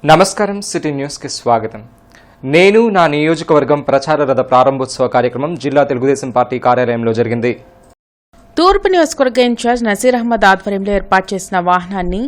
నమస్కారం city news కి స్వాగతం. నేను నా నియోజకవర్గం ప్రచార రథ ప్రారంభోత్సవ కార్యక్రమం జిల్లా తెలుగుదేశం పార్టీ కార్యాలయంలో జరిగింది. తూర్పు నియోజకవర్గ ఇన్ఛార్జ్ నజీర్ అహ్మద్ ఆధ్వర్యంలో ఏర్పాటు చేసిన వాహనాన్ని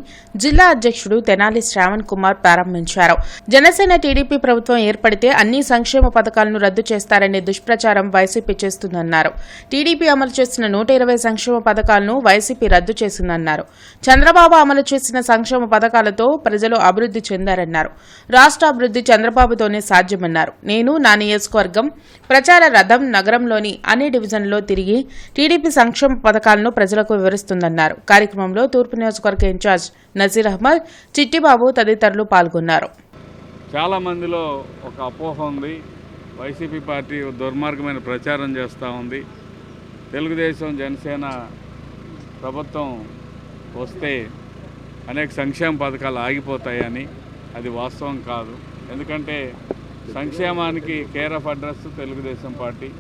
జిల్లా అధ్యక్షుడు తెనాలి శ్రావణ్ కుమార్ ప్రారంభించారు. జనసేన టీడీపీ ప్రభుత్వం ఏర్పడితే అన్ని సంక్షేమ పథకాలను రద్దు చేస్తారనే దుష్ప్రచారం వైసీపీ చేస్తుందన్నారు. టీడీపీ అమలు చేసిన 120 సంక్షేమ పథకాలను వైసీపీ రద్దు చేసిందన్నారు. చంద్రబాబు అమలు చేసిన సంక్షేమ పథకాలతో ప్రజలు అభివృద్ది చెందారన్నారు. రాష్ట్ర అభివృద్ది చంద్రబాబుతోనే సాధ్యమన్నారు. నేను నా నియోజకవర్గం ప్రచార రథం నగరంలోని అన్ని డివిజన్లలో తిరిగి టీడీపీ సంక్షేమ పథకాలను ప్రజలకు వివరిస్తుందన్నారు. కార్యక్రమంలో తూర్పు నియోజకవర్గ ఇన్ఛార్జ్ నజీర్ అహ్మద్, చిట్టిబాబు తదితరులు పాల్గొన్నారు. చాలా మందిలో ఒక అపోహ ఉంది. వైసీపీ పార్టీ దుర్మార్గమైన ప్రచారం చేస్తూ ఉంది. తెలుగుదేశం జనసేన ప్రభుత్వం వస్తే అనేక సంక్షేమ పథకాలు ఆగిపోతాయని. అది వాస్తవం కాదు. ఎందుకంటే సంక్షేమానికి care of address Telugu Desam party.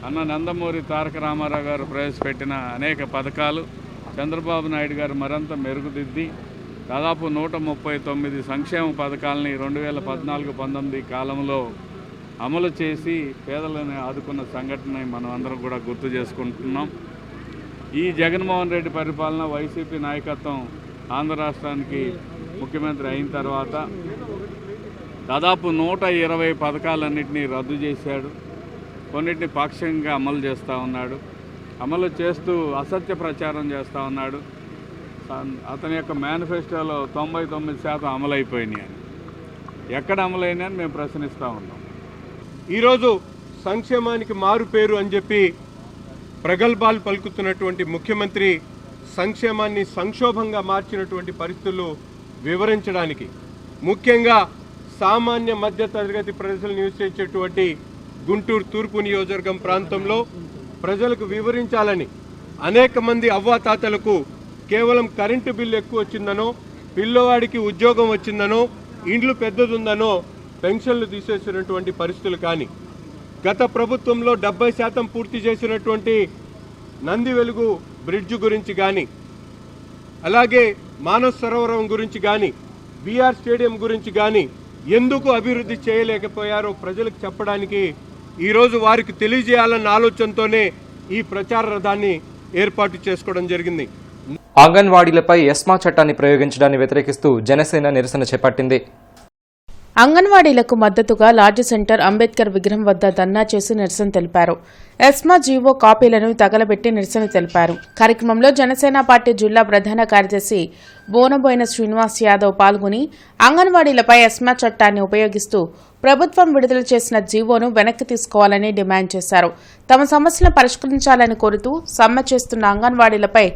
అన్న నందమూరి తారక రామారావు గారు ప్రవేశపెట్టిన అనేక పథకాలు చంద్రబాబు నాయుడు గారు మరింత మెరుగుదిద్ది దాదాపు 139 సంక్షేమ పథకాలని 2014-19 కాలంలో అమలు చేసి పేదలను ఆదుకున్న సంఘటన మనం అందరం కూడా గుర్తు చేసుకుంటున్నాం. ఈ జగన్మోహన్ రెడ్డి పరిపాలన వైసీపీ నాయకత్వం ఆంధ్ర రాష్ట్రానికి ముఖ్యమంత్రి అయిన తర్వాత దాదాపు 120 పథకాలన్నింటినీ రద్దు చేశాడు. కొన్నిటిని పాక్షికంగా అమలు చేస్తూ ఉన్నాడు. అమలు చేస్తూ అసత్య ప్రచారం చేస్తూ ఉన్నాడు. అతని యొక్క మేనిఫెస్టోలో 99% అమలైపోయినాయి అని. ఎక్కడ అమలైనా అని మేము ప్రశ్నిస్తూ ఉన్నాం. ఈరోజు సంక్షేమానికి మారు పేరు అని చెప్పి ప్రగల్భాలు పలుకుతున్నటువంటి ముఖ్యమంత్రి సంక్షేమాన్ని సంక్షోభంగా మార్చినటువంటి పరిస్థితులు వివరించడానికి, ముఖ్యంగా సామాన్య మధ్య తరగతి ప్రజలు నివసించేటువంటి గుంటూరు తూర్పు నియోజకవర్గం ప్రాంతంలో ప్రజలకు వివరించాలని అనేక మంది అవ్వాతాతలకు కేవలం కరెంటు బిల్లు ఎక్కువ వచ్చిందనో, పిల్లవాడికి ఉద్యోగం వచ్చిందనో, ఇండ్లు పెద్దదుందనో పెన్షన్లు తీసేసినటువంటి పరిస్థితులు కానీ, గత ప్రభుత్వంలో 70% పూర్తి చేసినటువంటి నంది వెలుగు బ్రిడ్జ్ గురించి కానీ, అలాగే మానస సరోవరం గురించి కానీ, బీఆర్ స్టేడియం గురించి కానీ ఎందుకు అభివృద్ధి చేయలేకపోయారో ప్రజలకు చెప్పడానికి ఈరోజు వారికి తెలియజేయాలన్న ఆలోచనతోనే ఈ ప్రచార రథాన్ని ఏర్పాటు చేసుకోవడం జరిగింది. అంగన్వాడీలపై ఎస్మా చట్టాన్ని ప్రయోగించడాన్ని వ్యతిరేకిస్తూ జనసేన నిరసన చేపట్టింది. అంగన్వాడీలకు మద్దతుగా లార్జ్ సెంటర్ అంబేద్కర్ విగ్రహం వద్ద ధర్నా చేసి నిరసన తెలిపారు. ఎస్మా జీవో కాపీలను తగలబెట్టి నిరసన తెలిపారు. కార్యక్రమంలో జనసేన పార్టీ జిల్లా ప్రధాన కార్యదర్శి బోనబోయిన శ్రీనివాస్ యాదవ్ పాల్గొని అంగన్వాడీలపై ఎస్మా చట్టాన్ని ఉపయోగిస్తూ ప్రభుత్వం విడుదల చేసిన జీవోను వెనక్కి తీసుకోవాలని డిమాండ్ చేశారు. తమ సమస్యలను పరిష్కరించాలని కోరుతూ సమ్మె చేస్తున్న అంగన్వాడీలపై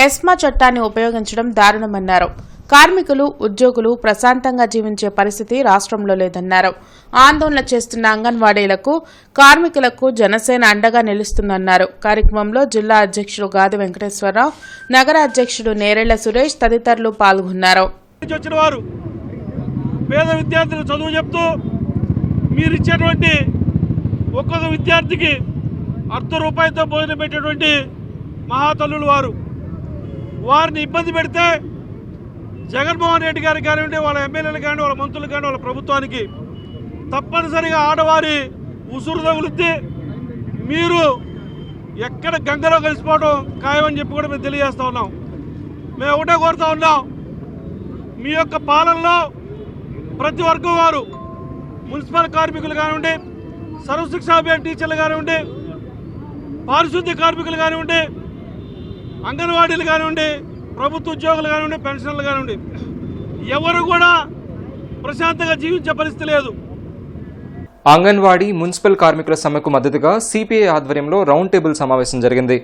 ఎస్మా చట్టాన్ని ఉపయోగించడం దారుణమన్నారు. కార్మికులు, ఉద్యోగులు ప్రశాంతంగా జీవించే పరిస్థితి రాష్ట్రంలో లేదన్నారు. ఆందోళన చేస్తున్న అంగన్వాడీలకు, కార్మికులకు జనసేన అండగా నిలుస్తుందన్నారు. కార్యక్రమంలో జిల్లా అధ్యక్షుడు గాది వెంకటేశ్వరరావు, నగర అధ్యక్షుడు నేరెళ్ల సురేష్ తదితరులు పాల్గొన్నారు. పేద విద్యార్థులకు చదువు చెప్తూ మీరిచ్చేటువంటి ఒక్కొక్క విద్యార్థికి ₹1 భోజనం పెట్టేటువంటి మహాతల్లులు వారిని ఇబ్బంది పెడితే జగన్మోహన్ రెడ్డి గారికి కానివ్వండి, వాళ్ళ ఎమ్మెల్యేలు కానీ, వాళ్ళ మంత్రులు కానీ, వాళ్ళ ప్రభుత్వానికి తప్పనిసరిగా ఆడవారి ఉసురు తగులుద్ది. మీరు ఎక్కడ గంగలో కలిసిపోవడం ఖాయమని చెప్పి కూడా మేము తెలియజేస్తూ ఉన్నాం. మేము ఒకటే కోరుతూ ఉన్నాం, మీ యొక్క పాలనలో ప్రతి వర్గం వారు, మున్సిపల్ కార్మికులు కానివ్వండి, సర్వశిక్షా అభియాన్ టీచర్లు కానివ్వండి, పారిశుద్ధ్య కార్మికులు కానివ్వండి, అంగన్వాడీలు కానివ్వండి, ప్రభుత్వ ఉద్యోగులు కానివ్వండి, పెన్షన్లు కానివ్వండి, ఎవరు కూడా ప్రశాంతంగా జీవించే పరిస్థితి లేదు. అంగన్వాడీ, మున్సిపల్ కార్మికుల సమ్మెకు మద్దతుగా సిపిఐ ఆధ్వర్యంలో రౌండ్ టేబుల్ సమావేశం జరిగింది.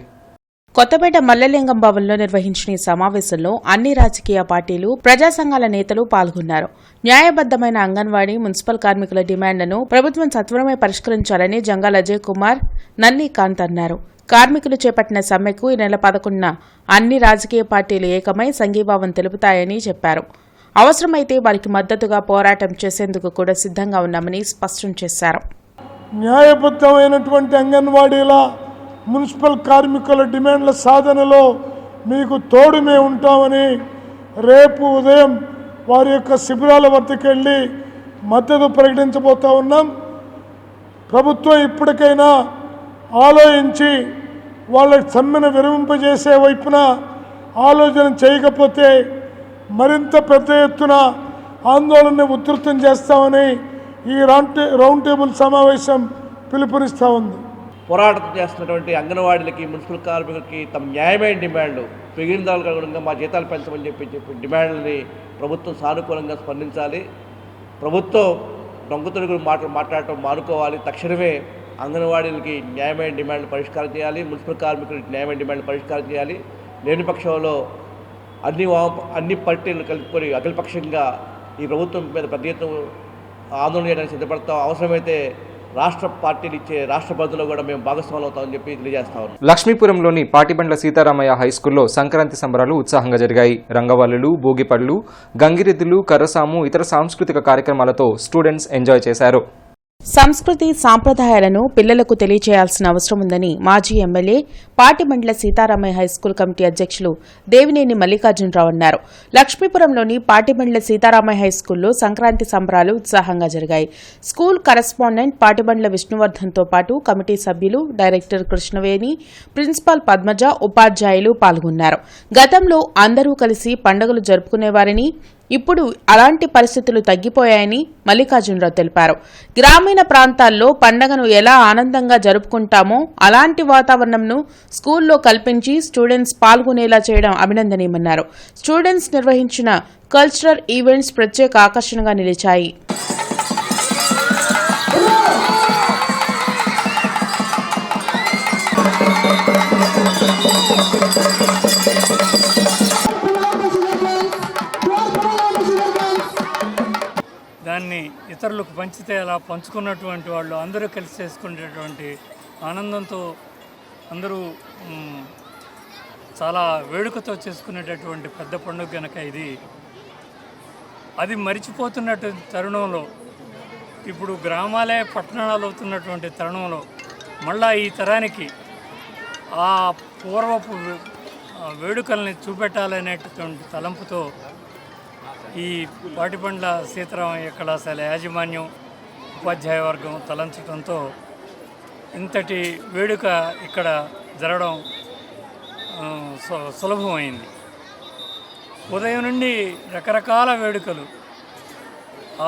కొత్తపేట మల్లెలింగం భవన్లో నిర్వహించిన ఈ సమావేశంలో అన్ని రాజకీయ పార్టీలు, ప్రజా సంఘాల నేతలు పాల్గొన్నారు. న్యాయబద్దమైన అంగన్వాడీ, మున్సిపల్ కార్మికుల డిమాండ్లను ప్రభుత్వం సత్వరమే పరిష్కరించాలని జంగాల అజయ్ కుమార్, నల్లి కాంత్ అన్నారు. కార్మికులు చేపట్టిన సమ్మెకు ఈ నెల 11న అన్ని రాజకీయ పార్టీలు ఏకమై సంఘీభావం తెలుపుతాయని చెప్పారు. అవసరమైతే వారికి మద్దతుగా పోరాటం చేసేందుకు కూడా సిద్ధంగా ఉన్నామని స్పష్టం చేశారు. న్యాయబద్ధమైనటువంటి అంగన్వాడీల, మున్సిపల్ కార్మికుల డిమాండ్ల సాధనలో మీకు తోడు మేము ఉంటామని రేపు ఉదయం వారి యొక్క శిబిరాల వద్దకు వెళ్ళి మద్దతు ప్రకటించబోతా ఉన్నాం. ప్రభుత్వం ఇప్పటికైనా ఆలోచించి వాళ్ళకి సమ్మెను విరమింపజేసే వైపున ఆలోచన చేయకపోతే మరింత పెద్ద ఎత్తున ఆందోళనని ఉధృతం చేస్తామని ఈ రౌండ్ టేబుల్ సమావేశం పిలుపునిస్తూ ఉంది. పోరాటం చేస్తున్నటువంటి అంగన్వాడీలకి, మున్సిపల్ కార్మికులకి తమ న్యాయమైన డిమాండ్లు మిగిలిన అనుగుణంగా మా జీతాలు పెంచమని చెప్పి డిమాండ్లని ప్రభుత్వం సానుకూలంగా స్పందించాలి. ప్రభుత్వం దొంగతుడుగులు మాట్లాడటం మానుకోవాలి. తక్షణమే అంగన్వాడీలకి న్యాయమైన డిమాండ్లు పరిష్కారం చేయాలి, మున్సిపల్ కార్మికులకి న్యాయమైన డిమాండ్లు పరిష్కారం చేయాలి. లేని పక్షంలో అన్ని పార్టీలు కలుపుకొని అఖిలపక్షంగా ఈ ప్రభుత్వం మీద పెద్ద ఎత్తున ఆందోళన చేయడానికి సిద్ధపడతాం. అవసరమైతే రాష్ట్ర పార్టీలు ఇచ్చే రాష్ట్ర బంధులో కూడా మేము భాగస్వాములు అవుతామని చెప్పి తెలియజేస్తా ఉన్నాం. లక్ష్మీపురంలోని పాటిబండ్ల సీతారామయ్య హైస్కూల్లో సంక్రాంతి సంబరాలు ఉత్సాహంగా జరిగాయి. రంగవల్లులు, భోగిపళ్ళు, గంగిరెద్దులు, కర్రసాము, ఇతర సాంస్కృతిక కార్యక్రమాలతో స్టూడెంట్స్ ఎంజాయ్ చేశారు. సంస్కృతి సాంప్రదాయాలను పిల్లలకు తెలియచేయాల్సిన అవసరం ఉందని మాజీ MLA Patibandla Sitaramayya high school committee అధ్యక్షులు దేవినేని మల్లికార్జునరావు అన్నారు. లక్ష్మీపురంలోని పాటిబండ్ల సీతారామయ్య హైస్కూల్లో సంక్రాంతి సంబరాలు ఉత్సాహంగా జరిగాయి. స్కూల్ కరెస్పాండెంట్ పాటిబండ్ల విష్ణువర్ధన్తో పాటు కమిటీ సభ్యులు, డైరెక్టర్ కృష్ణవేణి, ప్రిన్సిపాల్ పద్మజ, ఉపాధ్యాయులు పాల్గొన్నారు. గతంలో అందరూ కలిసి పండుగలు జరుపుకునేవారని, ఇప్పుడు అలాంటి పరిస్థితులు తగ్గిపోయాయని మల్లికార్జునరావు తెలిపారు. గ్రామీణ ప్రాంతాల్లో పండగను ఎలా ఆనందంగా జరుపుకుంటామో అలాంటి వాతావరణంను స్కూల్లో కల్పించి స్టూడెంట్స్ పాల్గొనేలా చేయడం అభినందనీయమన్నారు. స్టూడెంట్స్ నిర్వహించిన కల్చరల్ ఈవెంట్స్ ప్రత్యేక ఆకర్షణగా నిలిచాయి. దాన్ని ఇతరులకు పంచితే అలా పంచుకున్నటువంటి వాళ్ళు అందరూ కలిసి చేసుకునేటువంటి ఆనందంతో అందరూ చాలా వేడుకతో చేసుకునేటటువంటి పెద్ద పండుగ కనుక ఇది. అది మరిచిపోతున్నట్టు తరుణంలో, ఇప్పుడు గ్రామాలే పట్టణాలు అవుతున్నటువంటి తరుణంలో మళ్ళా ఈ తరానికి ఆ పూర్వపు వేడుకల్ని చూపెట్టాలనేటటువంటి తలంపుతో ఈ పాటిబండ్ల సీతారామయ్య కళాశాల యాజమాన్యం, ఉపాధ్యాయ వర్గం తలంచడంతో ఇంతటి వేడుక ఇక్కడ జరగడం సులభమైంది. ఉదయం నుండి రకరకాల వేడుకలు,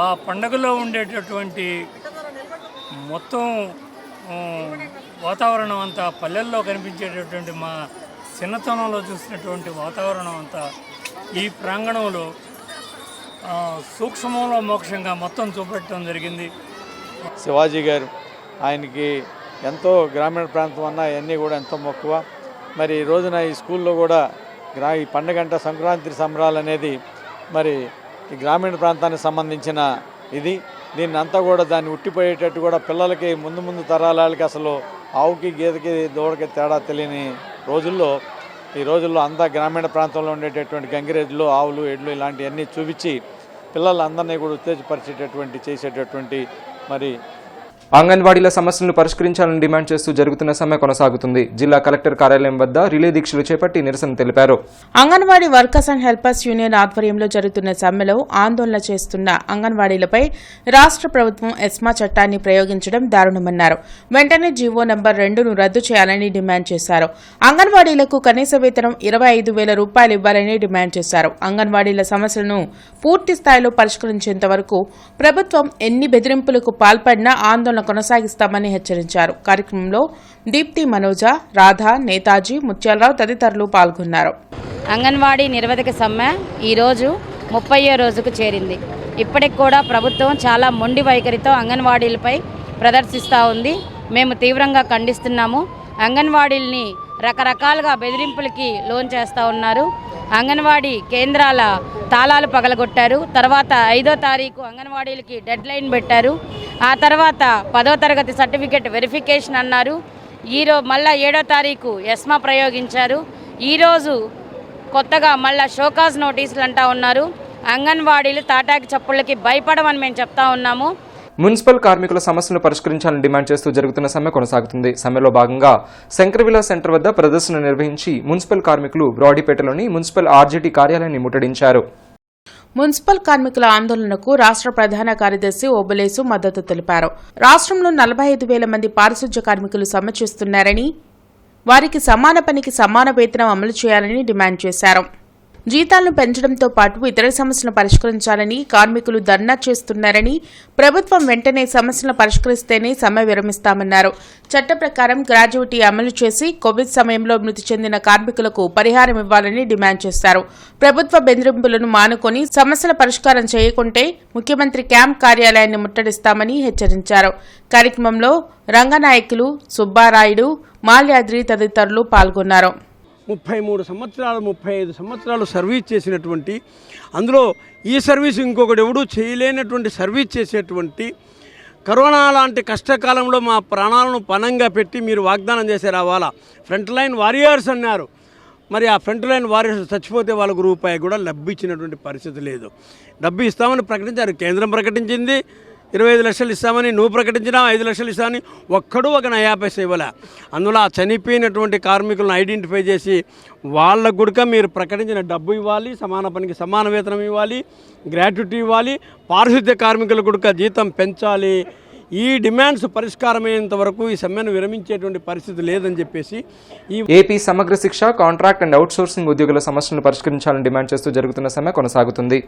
ఆ పండగలో ఉండేటటువంటి మొత్తం వాతావరణం అంతా, పల్లెల్లో కనిపించేటటువంటి మా చిన్నతనంలో చూసినటువంటి వాతావరణం అంతా ఈ ప్రాంగణంలో సూక్ష్మంలో మోక్షంగా మొత్తం చూపెట్టడం జరిగింది. శివాజీ గారు, ఆయనకి ఎంతో గ్రామీణ ప్రాంతం అన్న అవన్నీ కూడా ఎంతో మక్కువ. మరి ఈ రోజున ఈ స్కూల్లో కూడా ఈ పండుగంట సంక్రాంతి సంబరాలు అనేది మరి ఈ గ్రామీణ ప్రాంతానికి సంబంధించిన ఇది. దీన్ని అంతా కూడా దాన్ని ఉట్టిపోయేటట్టు కూడా పిల్లలకి ముందు తరాలకి అసలు ఆవుకి, గేదెకి, దూడకి తేడా తెలియని రోజుల్లో ఈ రోజుల్లో అంతా గ్రామీణ ప్రాంతంలో ఉండేటటువంటి గంగిరెద్దులు, ఆవులు, ఎడ్లు ఇలాంటివన్నీ చూపించి పిల్లలందరినీ కూడా ఉత్తేజపరిచేటటువంటి చేసేటటువంటి మరి అంగన్వాడీల సమస్యలను పరిష్కరించాలని డిమాండ్ చేస్తూ జరుగుతున్న సమ్మె కొనసాగుతుంది. జిల్లా కలెక్టర్ కార్యాలయం వద్ద రిలే దీక్షలు చేపట్టి నిరసన తెలిపారు. Anganwadi workers and helpers union ఆధ్వర్యంలో జరుగుతున్న సమ్మెలో ఆందోళన చేస్తున్న అంగన్వాడీలపై రాష్ట్ర ప్రభుత్వం ఎస్మా చట్టాన్ని ప్రయోగించడం దారుణమన్నారు. వెంటనే జీవో నంబర్ 2ను రద్దు చేయాలని డిమాండ్ చేశారు. అంగన్వాడీలకు కనీస వేతనం 25,000 రూపాయలు ఇవ్వాలని డిమాండ్ చేశారు. అంగన్వాడీల సమస్యలను పూర్తి స్థాయిలో పరిష్కరించేంత వరకు ప్రభుత్వం ఎన్ని బెదిరింపులకు పాల్పడినా ఆందోళన కొనసాగిస్తామని హెచ్చరించారు. కార్యక్రమంలో దీప్తి, మనోజ, రాధా, నేతాజీ, ముత్యాలరావు తదితరులు పాల్గొన్నారు. అంగన్వాడీ నిరవధిక సమ్మె ఈరోజు 30వ రోజుకు చేరింది. ఇప్పటికి కూడా ప్రభుత్వం చాలా మొండి వైఖరితో అంగన్వాడీలపై ప్రదర్శిస్తూ ఉంది. మేము తీవ్రంగా ఖండిస్తున్నాము. అంగన్వాడీల్ని రకరకాలుగా బెదిరింపులకి లోన్ చేస్తూ ఉన్నారు. అంగన్వాడీ కేంద్రాల తాళాలు పగలగొట్టారు. తర్వాత 5వ తారీఖు అంగన్వాడీలకి డెడ్ లైన్ పెట్టారు. ఆ తర్వాత 10వ తరగతి సర్టిఫికెట్ వెరిఫికేషన్ అన్నారు. మళ్ళీ 7వ తారీఖు ఎస్మా ప్రయోగించారు. ఈరోజు కొత్తగా మళ్ళీ షోకాజ్ నోటీసులు అంటూ ఉన్నారు. అంగన్వాడీలు తాటాకి చప్పుళ్ళకి భయపడమని మేము చెప్తా ఉన్నాము. మున్సిపల్ కార్మికుల సమస్యలను పరిష్కరించాలని డిమాండ్ చేస్తూ జరుగుతున్న సమ్మె కొనసాగుతుంది. సమ్మెలో భాగంగా శంకరవిలా సెంటర్ వద్ద ప్రదర్శన నిర్వహించి మున్సిపల్ కార్మికులు బ్రాడీపేటలోని మున్సిపల్ ఆర్జేటీ కార్యాలయాన్ని ముట్టడించారు. మున్సిపల్ కార్మికుల ఆందోళనకు రాష్ట్ర ప్రధాన కార్యదర్శి ఓబులేసు మద్దతు తెలిపారు. రాష్ట్రంలో 45,000 మంది పారిశుధ్య కార్మికులు సమ్మె చేస్తున్నారని, వారికి సమాన పనికి సమాన వేతనం అమలు చేయాలని డిమాండ్ చేశారు. జీతాలను పెంచడంతో పాటు ఇతర సమస్యలను పరిష్కరించాలని కార్మికులు ధర్నా చేస్తున్నారని, ప్రభుత్వం వెంటనే సమస్యలను పరిష్కరిస్తేనే సమ్మె విరమిస్తామన్నారు. చట్ట ప్రకారం గ్రాడ్యుయేటీ అమలు చేసి కోవిడ్ సమయంలో మృతి చెందిన కార్మికులకు పరిహారం ఇవ్వాలని డిమాండ్ చేశారు. ప్రభుత్వ బెదిరింపులను మానుకొని సమస్యల పరిష్కారం చేయకుంటే ముఖ్యమంత్రి క్యాంప్ కార్యాలయాన్ని ముట్టడిస్తామని హెచ్చరించారు. కార్యక్రమంలో రంగనాయకులు, సుబ్బారాయుడు, మాల్యాద్రి తదితరులు పాల్గొన్నారు. 33 సంవత్సరాలు 35 సంవత్సరాలు సర్వీస్ చేసినటువంటి, అందులో ఈ సర్వీస్ ఇంకొకటి ఎవడూ చేయలేనటువంటి సర్వీస్ చేసేటువంటి, కరోనా లాంటి కష్టకాలంలో మా ప్రాణాలను పణంగా పెట్టి మీరు వాగ్దానం చేశారు. వాళ్ళ ఫ్రంట్ లైన్ వారియర్స్ అన్నారు. మరి ఆ ఫ్రంట్ లైన్ వారియర్స్ చచ్చిపోతే వాళ్ళకు రూపాయి కూడా డబ్బు ఇచ్చినటువంటి పరిస్థితి లేదు. డబ్బు ఇస్తామని ప్రకటించారు, కేంద్రం ప్రకటించింది. 25 లక్షలు ఇస్తామని నువ్వు ప్రకటించినా 5 లక్షలు ఇస్తామని ఒక్కడూ ఒక నయా పైసా ఇవ్వలే. అందులో ఆ చనిపోయినటువంటి కార్మికులను ఐడెంటిఫై చేసి వాళ్ళకు కూడా మీరు ప్రకటించిన డబ్బు ఇవ్వాలి, సమాన పనికి సమాన వేతనం ఇవ్వాలి, గ్రాట్యుటీ ఇవ్వాలి, పారిశుద్ధ్య కార్మికులకు కూడా జీతం పెంచాలి. ఈ డిమాండ్స్ పరిష్కారమయ్యేంత వరకు ఈ సమ్మెను విరమించేటువంటి పరిస్థితి లేదని చెప్పేసి ఏపీ సమగ్ర శిక్ష, కాంట్రాక్ట్ అండ్ అవుట్సోర్సింగ్ ఉద్యోగుల సమస్యలను పరిష్కరించాలని డిమాండ్ చేస్తూ జరుగుతున్న సమ్మె కొనసాగుతుంది.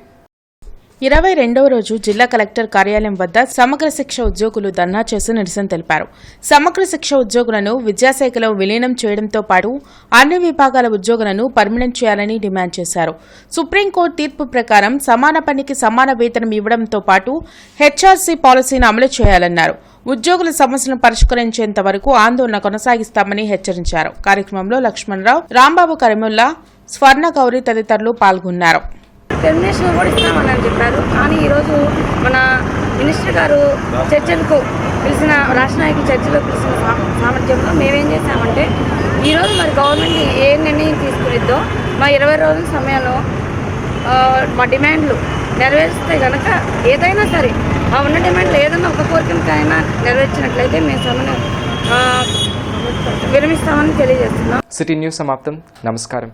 22వ రోజు జిల్లా కలెక్టర్ కార్యాలయం వద్ద సమగ్ర శిక్ష ఉద్యోగులు ధర్నా చేసి నిరసన తెలిపారు. సమగ్ర శిక్ష ఉద్యోగులను విద్యాశాఖలో విలీనం చేయడంతో పాటు అన్ని విభాగాల ఉద్యోగులను పర్మనెంట్ చేయాలని డిమాండ్ చేశారు. సుప్రీంకోర్టు తీర్పు ప్రకారం సమాన పనికి సమాన వేతనం ఇవ్వడంతో పాటు హెచ్ఆర్సీ పాలసీని అమలు చేయాలన్నారు. ఉద్యోగుల సమస్యలను పరిష్కరించేంత వరకు ఆందోళన కొనసాగిస్తామని హెచ్చరించారు. కార్యక్రమంలో లక్ష్మణరావు, రాంబాబు కరీముల్లా, స్వర్ణ గౌరి తదితరులు పాల్గొన్నారు. టెర్మినేషన్ కూడా ఇస్తామని చెప్పారు. కానీ ఈరోజు మన మినిస్టర్ గారు చర్చలకు పిలిచిన, రాష్ట్ర నాయకులు చర్చలకు పిలిచిన సామర్థ్యంలో మేమేం చేశామంటే, ఈరోజు మరి గవర్నమెంట్ ఏ నిర్ణయం తీసుకునిద్దో మా 20 రోజుల సమయంలో మా డిమాండ్లు నెరవేరిస్తే కనుక ఏదైనా సరే ఆ ఉన్న డిమాండ్లు ఏదైనా ఒక కోరికైనా నెరవేర్చినట్లయితే మేము సమ్మెను విరమిస్తామని తెలియజేస్తున్నాం. సిటీ న్యూస్ సమాప్తం. నమస్కారం.